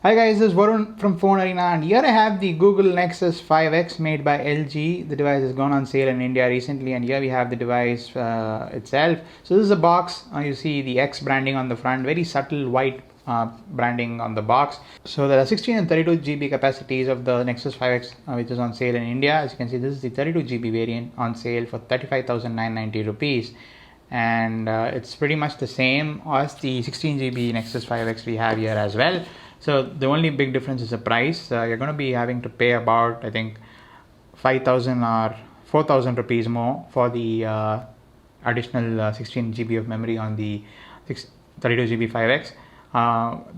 Hi guys, this is Varun from Fonearena, and here I have the Google Nexus 5X made by LG. The device has gone on sale in India recently, and here we have the device itself. So this is a box. You see the X branding on the front, very subtle white branding on the box. So there are 16 and 32 GB capacities of the Nexus 5X, which is on sale in India. As you can see, this is the 32 GB variant on sale for 35,990 rupees. And it's pretty much the same as the 16 GB Nexus 5X we have here as well. So the only big difference is the price. You're going to be having to pay about, I think, 5,000 or 4,000 rupees more for the additional 16 GB of memory on the 32 GB 5X.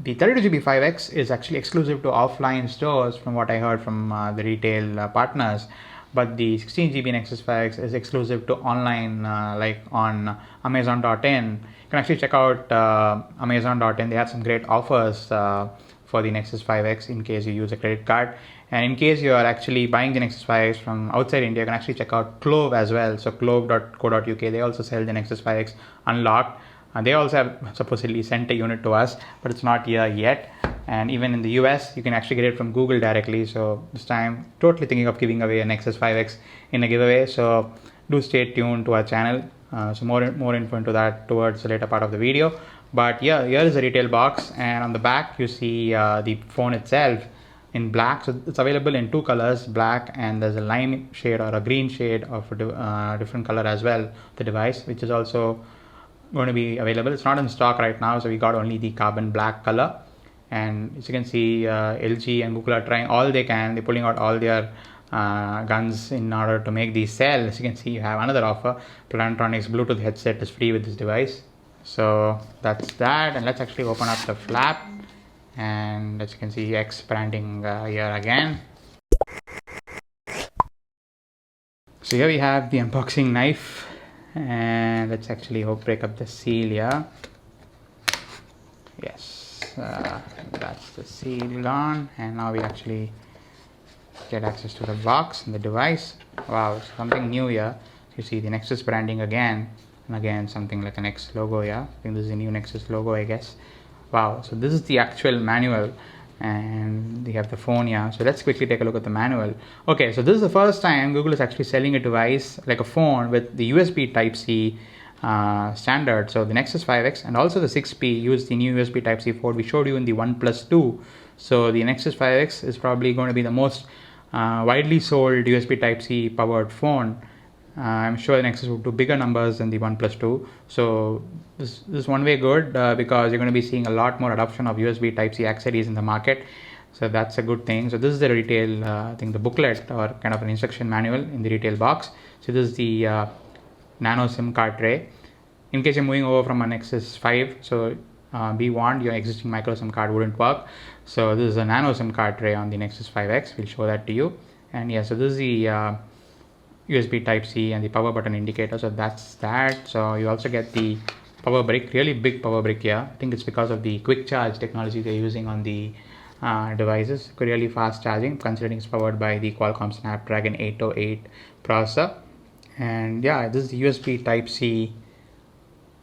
The 32 GB 5X is actually exclusive to offline stores, from what I heard from the retail partners. But the 16 GB Nexus 5X is exclusive to online, like on Amazon.in. You can actually check out Amazon.in. They have some great offers for the Nexus 5X in case you use a credit card. And in case you are actually buying the Nexus 5X from outside India, you can actually check out Clove as well. So clove.co.uk, they also sell the Nexus 5X unlocked. And they also have supposedly sent a unit to us, but it's not here yet. And even in the US, you can actually get it from Google directly. So this time, totally thinking of giving away a Nexus 5X in a giveaway. So do stay tuned to our channel. So more info into that towards the later part of the video. But yeah, here is the retail box, and on the back you see the phone itself in black. So it's available in two colors, black, and there's a lime shade or a green shade of a different color as well, the device, which is also going to be available. It's not in stock right now, so we got only the carbon black color. And as you can see, LG and Google are trying all they can. They're pulling out all their guns in order to make these sell. As you can see, you have another offer. Plantronics Bluetooth headset is free with this device. So that's that, and let's actually open up the flap, and as you can see, X branding here again. So here we have the unboxing knife, and let's actually break up the seal here. Yes, that's the seal on, and now we actually get access to the box and the device. Wow, something new here. So you see the Nexus branding again, and again something like an X logo here. I think this is a new Nexus logo, I guess. Wow, so this is the actual manual, and we have the phone here. So let's quickly take a look at the manual. Okay, so this is the first time Google is actually selling a device like a phone with the USB Type-C standard. So the Nexus 5X and also the 6P use the new USB Type-C port we showed you in the OnePlus 2. So the Nexus 5X is probably going to be the most widely sold USB Type-C powered phone. I'm sure the Nexus will do bigger numbers than the OnePlus 2. So this is one way good because you're going to be seeing a lot more adoption of USB Type-C accessories in the market. So that's a good thing. So this is the retail, I think the booklet or kind of an instruction manual in the retail box. So this is the nano SIM card tray. In case you're moving over from a Nexus 5, so be warned, your existing micro SIM card wouldn't work. So this is a nano SIM card tray on the Nexus 5X. We'll show that to you. And yeah, so this is the USB Type-C and the power button indicator. So that's that. So you also get the power brick, really big power brick here. I think it's because of the quick charge technology they're using on the devices. Really fast charging, considering it's powered by the Qualcomm Snapdragon 808 processor. And yeah, this is the USB Type-C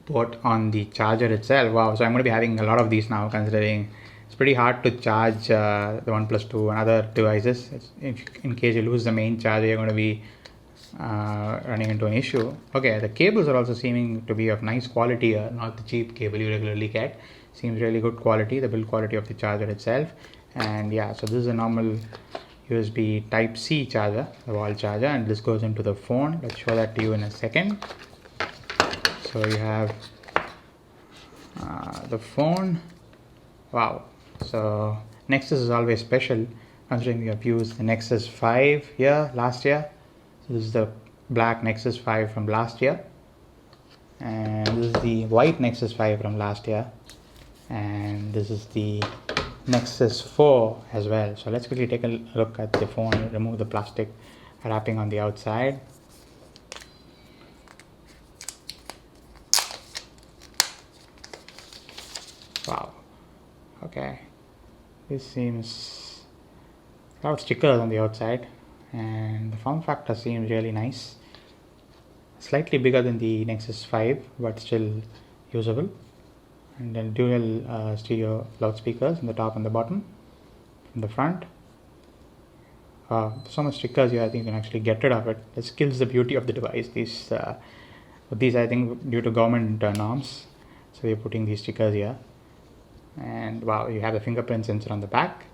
port on the charger itself. Wow, so I'm going to be having a lot of these now, considering it's pretty hard to charge the OnePlus 2 and other devices. In case you lose the main charger, you're going to be running into an issue. Okay, the cables are also seeming to be of nice quality, not the cheap cable you regularly get. Seems really good quality, the build quality of the charger itself. And yeah, so this is a normal USB Type-C charger, the wall charger, and this goes into the phone. Let's show that to you in a second. So you have the phone. Wow, so Nexus is always special, considering we have used the Nexus 5 here last year. So this is the black Nexus 5 from last year, and this is the white Nexus 5 from last year, and this is the Nexus 4 as well. So let's quickly take a look at the phone, remove the plastic wrapping on the outside. Wow, okay, this seems a lot of stickers on the outside, and the form factor seems really nice. Slightly bigger than the Nexus 5, but still usable. And then dual stereo loudspeakers on the top and the bottom. from the front. So much stickers here, I think you can actually get rid of it. This kills the beauty of the device. These I think due to government norms, so they're putting these stickers here. And wow, you have the fingerprint sensor on the back,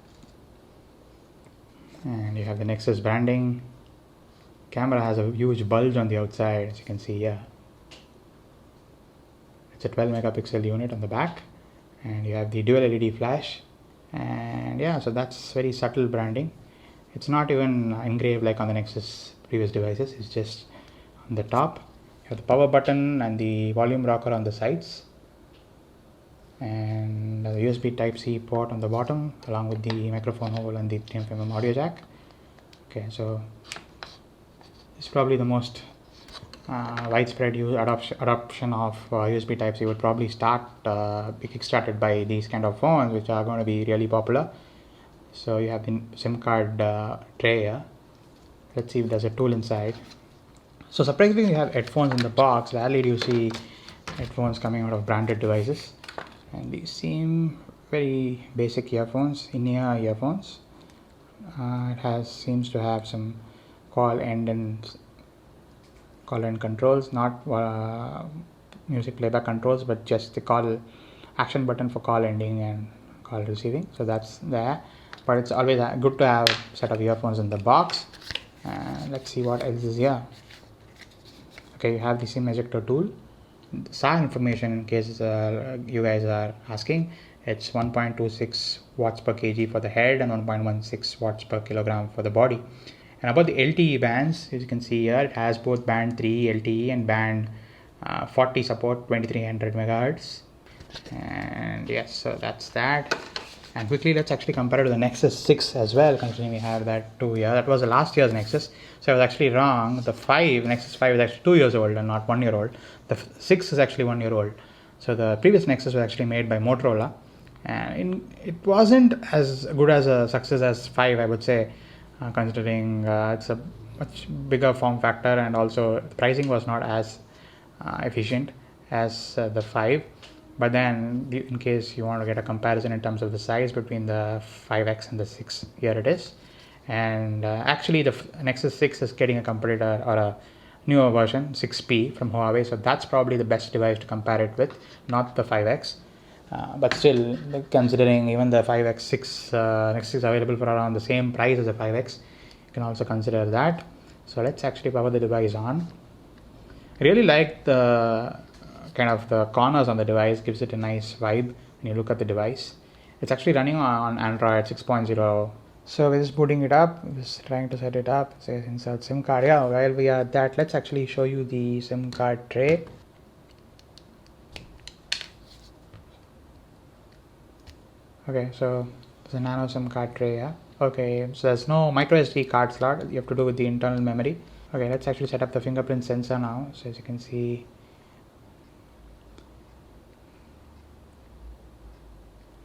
and you have the Nexus branding. Camera has a huge bulge on the outside, as you can see here. It's a 12 megapixel unit on the back, and you have the dual LED flash. And yeah, so that's very subtle branding. It's not even engraved like on the Nexus previous devices. It's just on the top. You have the power button and the volume rocker on the sides, and the USB Type-C port on the bottom, along with the microphone hole and the 3mm audio jack. Okay, so it's probably the most widespread adoption of USB Type-C would probably be kickstarted by these kind of phones, which are going to be really popular. So you have the SIM card tray here. Let's see if there's a tool inside. So surprisingly, you have headphones in the box. Rarely do you see headphones coming out of branded devices, and these seem very basic earphones, in-ear earphones. It seems to have some call end controls, not music playback controls, but just the call action button for call ending and call receiving. So that's there. But it's always good to have a set of earphones in the box. Let's see what else is here. Okay, you have the SIM ejector tool. The SAR information, in case you guys are asking, it's 1.26 watts per kg for the head and 1.16 watts per kilogram for the body. And about the LTE bands, as you can see here, it has both band 3 LTE and band 40 support, 2300 megahertz. And yes, so that's that. And quickly, let's actually compare it to the Nexus 6 as well, considering we have that 2 year. That was the last year's Nexus, so I was actually wrong. The Nexus 5 is actually 2 years old and not 1 year old. The 6 is actually 1 year old. So the previous Nexus was actually made by Motorola, and it wasn't as good as a success as 5, I would say, considering it's a much bigger form factor, and also the pricing was not as efficient as the 5. But then, in case you want to get a comparison in terms of the size between the 5X and the 6, here it is. And actually, the Nexus 6 is getting a competitor or a newer version, 6P from Huawei. So that's probably the best device to compare it with, not the 5X. But still, considering even the 5X 6 Nexus is available for around the same price as the 5X, you can also consider that. So let's actually power the device on. I really like the kind of the corners on the device, gives it a nice vibe when you look at the device. It's actually running on Android 6.0. So we're just booting it up, we're just trying to set it up. It says insert SIM card. Yeah, while we are at that, let's actually show you the SIM card tray. Okay, so there's a nano SIM card tray. Yeah. Okay, so there's no micro SD card slot. You have to do with the internal memory. Okay, let's actually set up the fingerprint sensor now. So as you can see,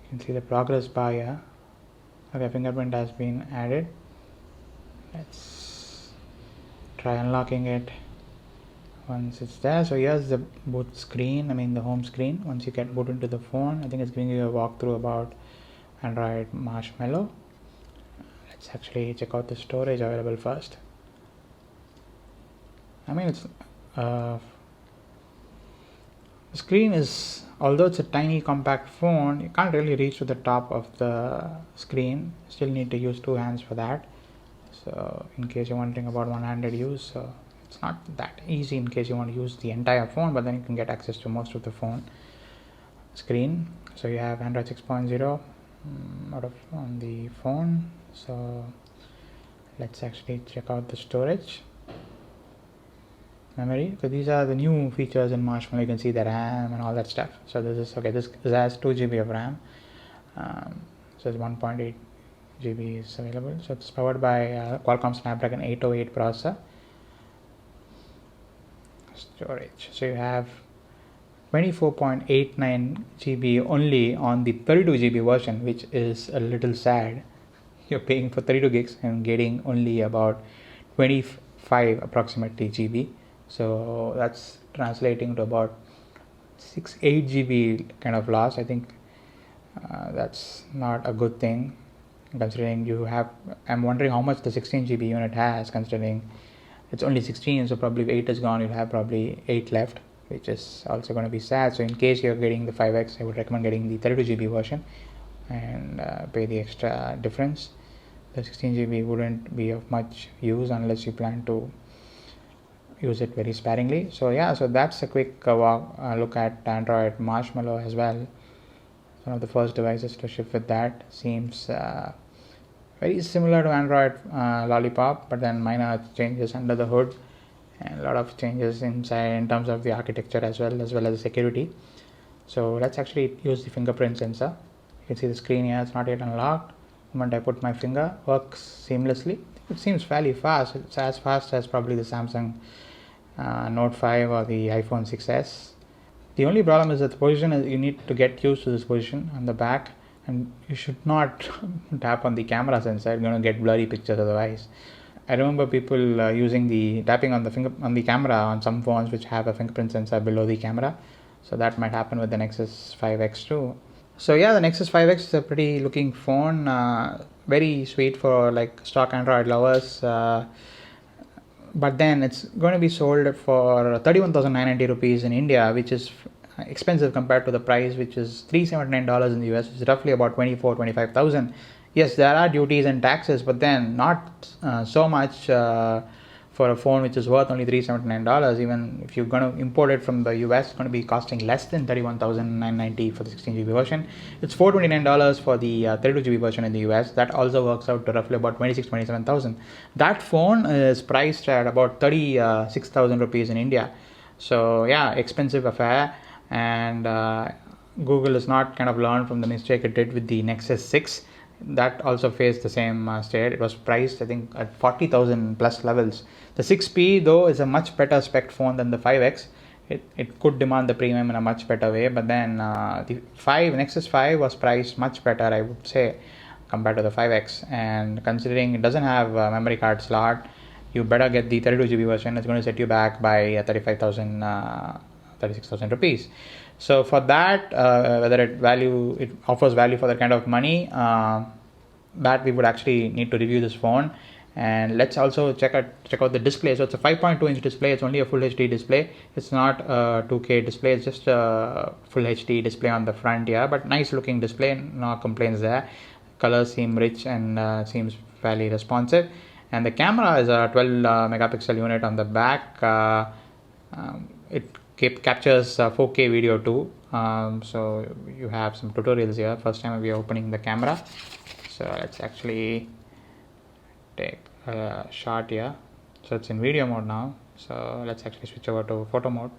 you can see the progress bar here. Okay, fingerprint has been added. Let's try unlocking it once it's there. So here's the boot screen, the home screen. Once you get boot into the phone, I think it's giving you a walkthrough about Android Marshmallow. Let's actually check out the storage available first. It's the screen is, although it's a tiny compact phone, you can't really reach to the top of the screen. You still need to use 2 hands for that. So in case you're wondering about one-handed use, so it's not that easy in case you want to use the entire phone, but then you can get access to most of the phone screen. So you have Android 6.0 on the phone. So let's actually check out the storage. Memory. So these are the new features in Marshmallow. You can see the RAM and all that stuff. So this is okay. This has 2 GB of RAM. So it's 1.8 GB is available. So it's powered by Qualcomm Snapdragon 808 processor. Storage. So you have 24.89 GB only on the 32 GB version, which is a little sad. You're paying for 32 gigs and getting only about 25 approximately GB. So that's translating to about 8 GB kind of loss. I think that's not a good thing. considering you have, I'm wondering how much the 16 GB unit has, considering it's only 16, so probably 8 is gone, you'll have probably 8 left, which is also going to be sad. So in case you're getting the 5X, I would recommend getting the 32 GB version and pay the extra difference. The 16 GB wouldn't be of much use unless you plan to use it very sparingly. So yeah, so that's a quick look at Android Marshmallow as well. One of the first devices to ship with that. Seems very similar to Android Lollipop, but then minor changes under the hood and a lot of changes inside in terms of the architecture as well as the security. So let's actually use the fingerprint sensor. You can see the screen here, it's not yet unlocked. The moment I put my finger, works seamlessly. It seems fairly fast. It's as fast as probably the Samsung Note 5 or the iPhone 6s. The only problem is that the position is, you need to get used to this position on the back, and you should not tap on the camera sensor. You're going to get blurry pictures otherwise. I remember people using the tapping on the camera on some phones which have a fingerprint sensor below the camera. So that might happen with the Nexus 5X too. So yeah, the Nexus 5X is a pretty looking phone. Very sweet for like stock Android lovers. But then it's going to be sold for 31,990 rupees in India, which is expensive compared to the price, which is $379 in the US, which is roughly about 25,000. Yes, there are duties and taxes, but then not so much for a phone which is worth only $379. Even if you're going to import it from the US, it's going to be costing less than 31,990 for the 16 GB version. It's $429 for the 32 GB version in the US. That also works out to roughly about 27,000. That phone is priced at about 36,000 rupees in India. So yeah, expensive affair. And Google has not kind of learned from the mistake it did with the Nexus 6. That also faced the same state. It was priced, I think, at 40,000 plus levels. The 6P though is a much better spec phone than the 5X. It could demand the premium in a much better way, but then the Nexus 5 was priced much better, I would say, compared to the 5X. And considering it doesn't have a memory card slot, you better get the 32 GB version. It's going to set you back by 36,000 rupees. So for that, whether it offers value for that kind of money, that we would actually need to review this phone. And let's also check out the display. So it's a 5.2 inch display. It's only a full HD display. It's not a 2K display. It's just a full HD display on the front here, but nice looking display. No complaints there. Colors seem rich and seems fairly responsive. And the camera is a 12 megapixel unit on the back. It captures 4K video too. So you have some tutorials here. First time we are opening the camera. So let's actually take a shot here. So it's in video mode now. So let's actually switch over to photo mode.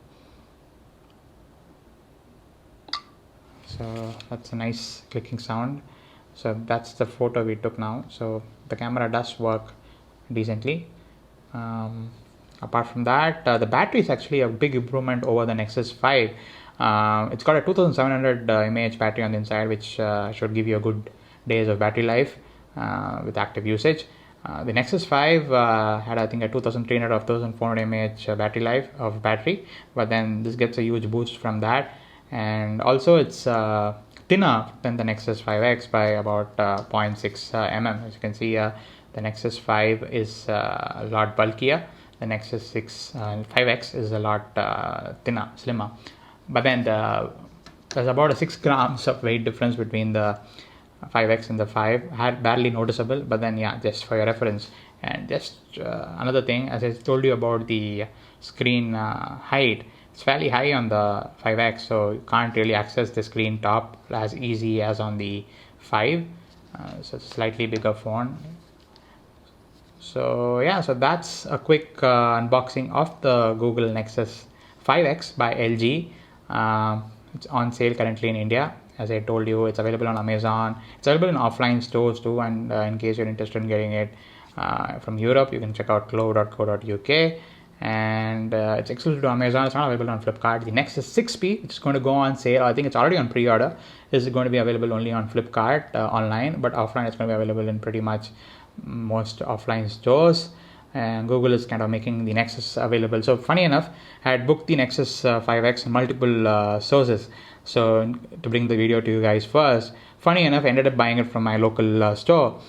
So that's a nice clicking sound. So that's the photo we took now. So the camera does work decently. Apart from that, the battery is actually a big improvement over the Nexus 5. It's got a 2700 mAh battery on the inside, which should give you a good days of battery life with active usage. The Nexus 5 had, I think, a 2300 or 2400 mAh battery, but then this gets a huge boost from that. And also it's thinner than the Nexus 5X by about 0.6 mm. As you can see, the Nexus 5 is a lot bulkier. The Nexus 5X is a lot thinner, slimmer. But then there's about a 6 grams of weight difference between the 5X and the 5. Barely noticeable, but then yeah, just for your reference. And just another thing, as I told you about the screen height, it's fairly high on the 5X, so you can't really access the screen top as easy as on the 5. So it's a slightly bigger phone. So yeah, so that's a quick unboxing of the Google Nexus 5X by LG. It's on sale currently in India. As I told you, it's available on Amazon. It's available in offline stores too, and in case you're interested in getting it from Europe, you can check out clo.co.uk. And it's exclusive to Amazon. It's not available on Flipkart. The Nexus 6P, which is going to go on sale, I think it's already on pre-order, is going to be available only on Flipkart online, but offline it's going to be available in pretty much most offline stores. And Google is kind of making the Nexus available. So funny enough, I had booked the Nexus 5X in multiple sources. So to bring the video to you guys first, funny enough, I ended up buying it from my local store,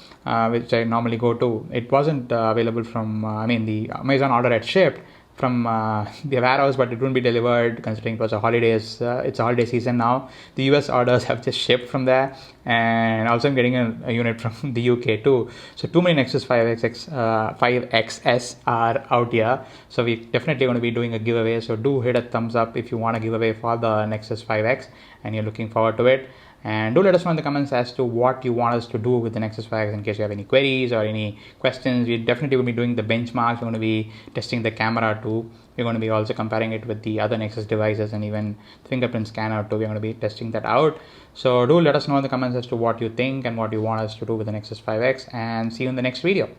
which I normally go to. It wasn't available from, the Amazon order had shipped from the warehouse, but it wouldn't be delivered considering it was a holidays. It's a holiday season now. The US orders have just shipped from there, and also I'm getting a unit from the UK too. So too many Nexus 5XS are out here. So we definitely going to be doing a giveaway. So do hit a thumbs up if you want a giveaway for the Nexus 5X and you're looking forward to it. And do let us know in the comments as to what you want us to do with the Nexus 5X in case you have any queries or any questions. We definitely will be doing the benchmarks. We're going to be testing the camera too. We're going to be also comparing it with the other Nexus devices and even the fingerprint scanner too. We're going to be testing that out. So do let us know in the comments as to what you think and what you want us to do with the Nexus 5X, and see you in the next video.